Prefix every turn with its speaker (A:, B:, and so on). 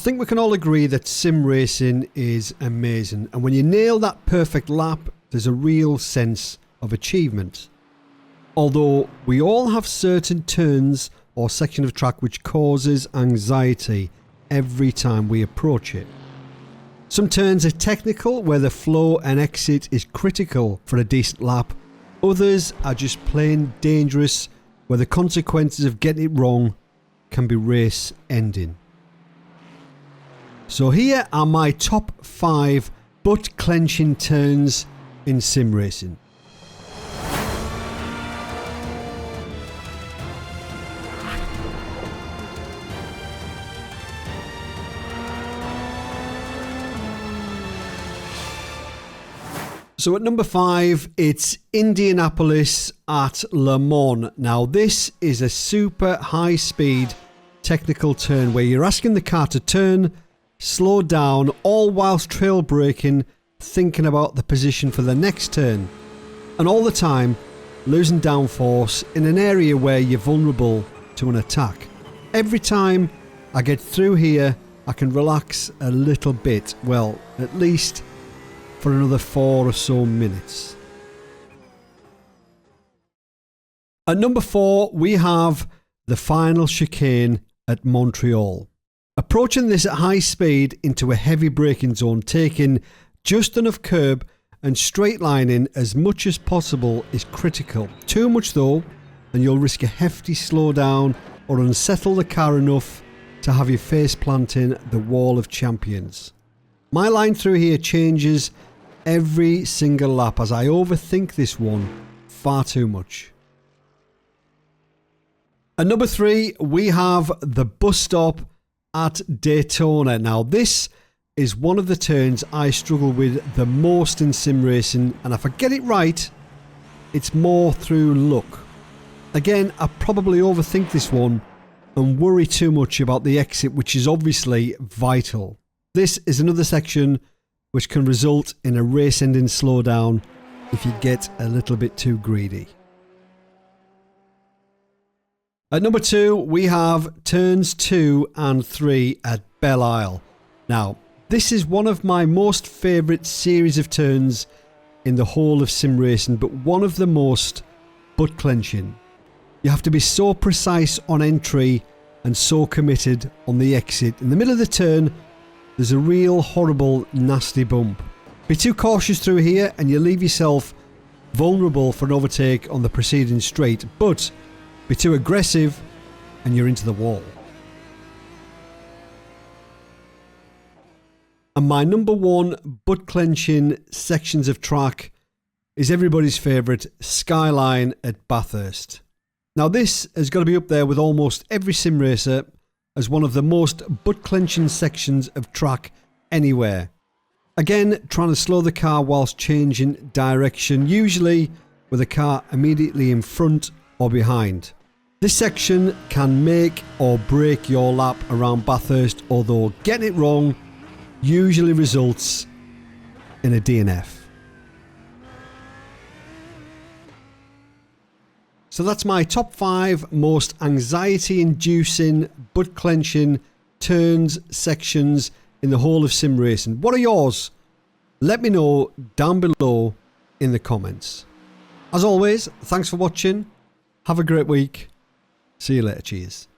A: think we can all agree that sim racing is amazing, and when you nail that perfect lap, there's a real sense of achievement. Although we all have certain turns or section of track which causes anxiety every time we approach it. Some turns are technical, where the flow and exit is critical for a decent lap. Others are just plain dangerous, where the consequences of getting it wrong can be race ending. So here are my top 5 butt clenching turns in sim racing. So at number 5, it's Indianapolis at Le Mans. Now this is a super high speed technical turn where you're asking the car to turn, slow down, all whilst trail braking, thinking about the position for the next turn, and all the time losing downforce in an area where you're vulnerable to an attack. Every time I get through here, I can relax a little bit, well, at least for another 4 or so minutes. At number 4, we have the final chicane at Montreal. Approaching this at high speed into a heavy braking zone, taking just enough curb and straight lining as much as possible is critical. Too much though, and you'll risk a hefty slowdown or unsettle the car enough to have you face planting the wall of champions. My line through here changes every single lap as I overthink this one far too much. At number 3, we have the bus stop at Daytona. Now this is one of the turns I struggle with the most in sim racing, and if I get it right, it's more through luck. Again, I probably overthink this one and worry too much about the exit, which is obviously vital. This is another section which can result in a race-ending slowdown if you get a little bit too greedy. At number 2, we have turns 2 and 3 at Belle Isle. Now, this is one of my most favourite series of turns in the whole of sim racing, but one of the most butt clenching. You have to be so precise on entry and so committed on the exit. In the middle of the turn, there's a real horrible nasty bump. Be too cautious through here and you leave yourself vulnerable for an overtake on the preceding straight, but be too aggressive and you're into the wall. And my number 1 butt clenching sections of track is everybody's favourite Skyline at Bathurst. Now this has got to be up there with almost every sim racer as one of the most butt clenching sections of track anywhere. Again, trying to slow the car whilst changing direction, usually with a car immediately in front or behind. This section can make or break your lap around Bathurst, although getting it wrong usually results in a DNF. So that's my top 5 most anxiety-inducing, butt-clenching turns, sections in the whole of sim racing. What are yours? Let me know down below in the comments. As always, thanks for watching. Have a great week. See you later. Cheers.